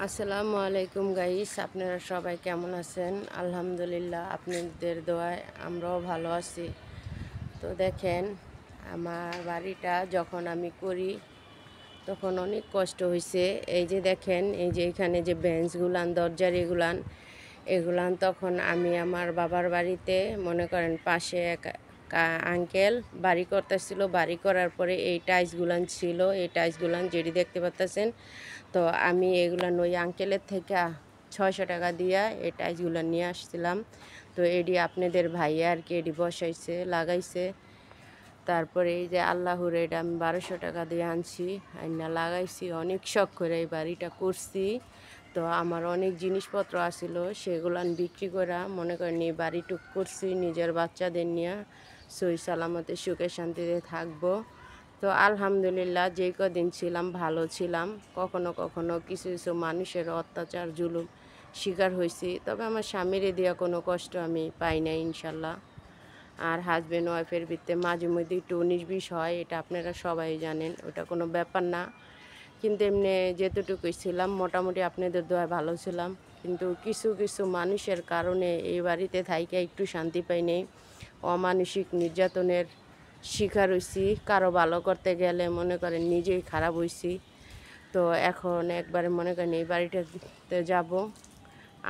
আসসালামু আলাইকুম গাইস, আপনারা সবাই কেমন আছেন? আলহামদুলিল্লাহ, আপনাদের দোয়ায় আমরাও ভালো আছি। তো দেখেন, আমার বাড়িটা যখন আমি করি তখন অনেক কষ্ট হয়েছে। এই যে দেখেন, এই যে এখানে যে বেঞ্চগুলান, দরজার এগুলান তখন আমি আমার বাবার বাড়িতে মনে করেন পাশে এক আঙ্কেল বাড়ি করতেছিল। বাড়ি করার পরে এই টাইলসগুলান ছিল, এই টাইলসগুলান যেটি দেখতে পাচ্ছেন। তো আমি এগুলান ওই আঙ্কেলের থেকে 600 টাকা দিয়া এই টাইলসগুলো নিয়ে আসছিলাম। তো এডি আপনাদের ভাইয়া আর কি এডি বসাইছে, লাগাইছে। তারপরে এই যে আল্লাহর এটা আমি 1200 টাকা দিয়ে আনছি, আইনা লাগাইছি। অনেক শখ করে এই বাড়িটা করছি। তো আমার অনেক জিনিসপত্র আসিল, সেগুলান বিক্রি করা মনে করেন এই বাড়িটুক করছি নিজের বাচ্চাদের নিয়ে সই সালামতে সুখে শান্তিতে থাকবো। তো আলহামদুলিল্লাহ, যেই কদিন ছিলাম ভালো ছিলাম। কখনো কখনো কিছু কিছু মানুষের অত্যাচার জুলুম শিকার হয়েছি, তবে আমার স্বামীরে দেওয়া কোনো কষ্ট আমি পাই না ইনশাল্লাহ। আর হাজব্যান্ড ওয়াইফের ভিতরে মাঝে মধ্যে একটু 19-20 হয়, এটা আপনারা সবাই জানেন, ওটা কোনো ব্যাপার না। কিন্তু এমনি যেতটুকুই ছিলাম মোটামুটি আপনাদের দোয়ায় ভালো ছিলাম। কিন্তু কিছু কিছু মানুষের কারণে এই বাড়িতে থাইকে একটু শান্তি পাই নেই। অমানসিক নির্যাতনের শিকার হইছি। কারো ভালো করতে গেলে মনে করেন নিজেই খারাপ হইছি। তো এখন একবারে মনে করেন এই বাড়িটাতে যাব,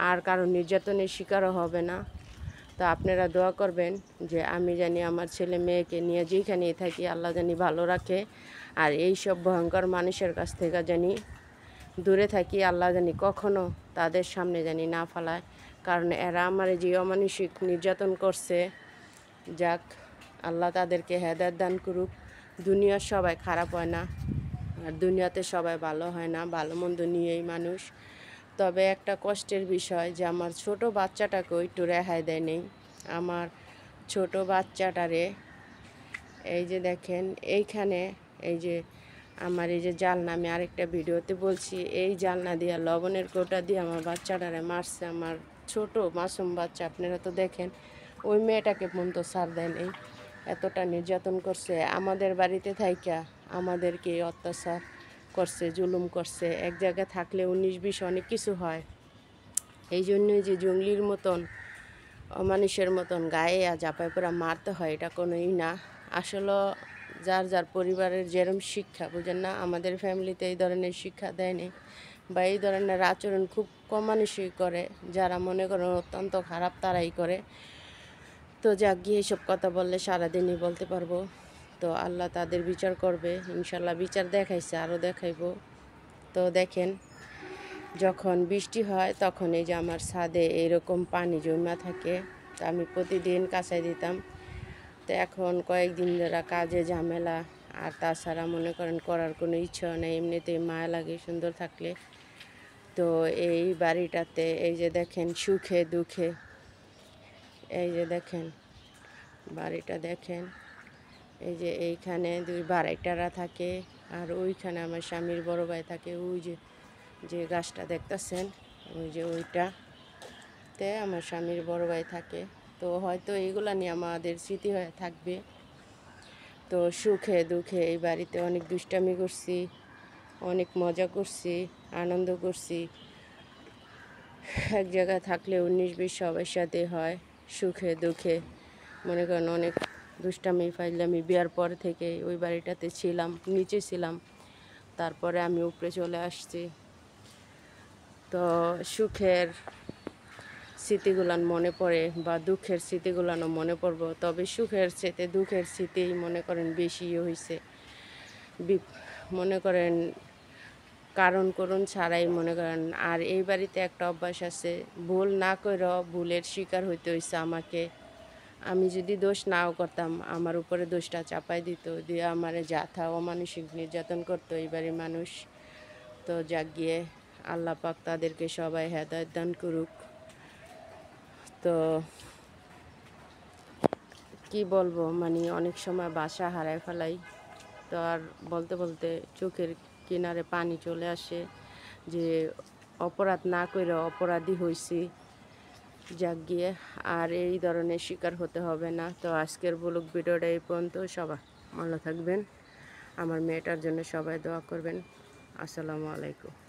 আর কারো নির্যাতনের শিকারও হবে না। তো আপনারা দোয়া করবেন যে আমি জানি আমার ছেলে মেয়েকে নিয়ে যেখানেই থাকি আল্লাহ জানি ভালো রাখে, আর এই সব ভয়ঙ্কর মানুষের কাছ থেকে জানি দূরে থাকি। আল্লাহ জানি কখনো তাদের সামনে জানি না ফালায়, কারণ এরা আমার যে অমানসিক নির্যাতন করছে, যাক আল্লাহ তাদেরকে হেদায়েত দান করুক। দুনিয়ার সবাই খারাপ হয় না, আর দুনিয়াতে সবাই ভালো হয় না, ভালো মন্দ নিয়েই মানুষ। তবে একটা কষ্টের বিষয় যে আমার ছোট বাচ্চাটাকেও একটু রেহাই দেয় নেই। আমার ছোট বাচ্চাটারে এই যে দেখেন এইখানে, এই যে আমার এই যে জালনা, আমি আরেকটা ভিডিওতে বলছি, এই জালনা দিয়ে লবণের কৌটা দিয়ে আমার বাচ্চাটারে মারছে। আমার ছোট মাসুম বাচ্চা, আপনারা তো দেখেন। ওই মেয়েটাকে পর্যন্ত ছাড় দেয় নেই, এতটা নির্যাতন করছে। আমাদের বাড়িতে থাইকা আমাদেরকে অত্যাচার করছে, জুলুম করছে। এক জায়গায় থাকলে 19-20 অনেক কিছু হয়। এই জন্যই যে জঙ্গলির মতন অমানুষের মতন গায়ে জাপায় করে মারতে হয়, এটা কোনোই না। আসলে যার যার পরিবারের যেরম শিক্ষা, বুঝেন না, আমাদের ফ্যামিলিতে এই ধরনের শিক্ষা দেয়নি, বা এই ধরনের আচরণ খুব কম মানুষই করে। যারা মনে করেন অত্যন্ত খারাপ তারাই করে। তো যাক গিয়ে এসব কথা বললে সারাদিনই বলতে পারবো। তো আল্লাহ তাদের বিচার করবে ইনশাল্লাহ, বিচার দেখাইছে, আরও দেখাইবো। তো দেখেন, যখন বৃষ্টি হয় তখন এই যে আমার ছাদে এরকম পানি জমা থাকে। তো আমি প্রতিদিন কাচাই দিতাম। তো এখন কয়েকদিন ধরে কাজে ঝামেলা, আর তাছাড়া মনে করেন করার কোনো ইচ্ছা নেই, এমনিতেই মায়া লাগে সুন্দর থাকলে। তো এই বাড়িটাতে এই যে দেখেন সুখে দুঃখে, এই যে দেখেন বাড়িটা দেখেন, এই যে এইখানে 2 ভাড়াইটারা থাকে, আর ওইখানে আমার স্বামীর বড় ভাই থাকে। ওই যে যে গাছটা দেখতেছেন, ওই যে ওইটাতে আমার স্বামীর বড় ভাই থাকে। তো হয়তো এইগুলা নিয়ে আমাদের স্মৃতি হয়ে থাকবে। তো সুখে দুঃখে এই বাড়িতে অনেক দুষ্টামি করছি, অনেক মজা করছি, আনন্দ করছি। এক জায়গায় থাকলে 19-20 সবার সাথে হয়, সুখে দুঃখে মনে করেন অনেক দুষ্টামি ফাইজলামি। বিয়ার পর থেকে ওই বাড়িটাতে ছিলাম, নিচে ছিলাম, তারপরে আমি উপরে চলে আসছি। তো সুখের স্মৃতিগুলান মনে পড়ে, বা দুঃখের স্মৃতিগুলানও মনে পড়ব, তবে সুখের চেয়ে দুঃখের স্মৃতিই মনে করেন বেশি হয়েছে। মনে করেন কারণ করুন ছাড়াই মনে করেন। আর এই বাড়িতে একটা অভ্যাস আছে, ভুল না করেও ভুলের শিকার হইতে হয়েছে আমাকে। আমি যদি দোষ নাও করতাম, আমার উপরে দোষটা চাপাই দিত, দিয়ে আমারে যাথা অমানসিক নির্যাতন করতো এই বাড়ির মানুষ। তো যাক গিয়ে আল্লাহ পাক তাদেরকে সবাই হেদায়েত দান করুক। তো কি বলবো, মানে অনেক সময় বাসা হারায় ফেলাই। তো আর বলতে বলতে চোখের কিনারে পানি চলে আসে যে অপরাধ না করে অপরাধী হয়েছি। যাক গিয়ে আর এই ধরনের শিকার হতে হবে না। তো আজকের ব্লগ ভিডিওটা এই পর্যন্ত। সবাই ভালো থাকবেন, আমার মেয়েটার জন্য সবাই দোয়া করবেন। আসসালামু আলাইকুম।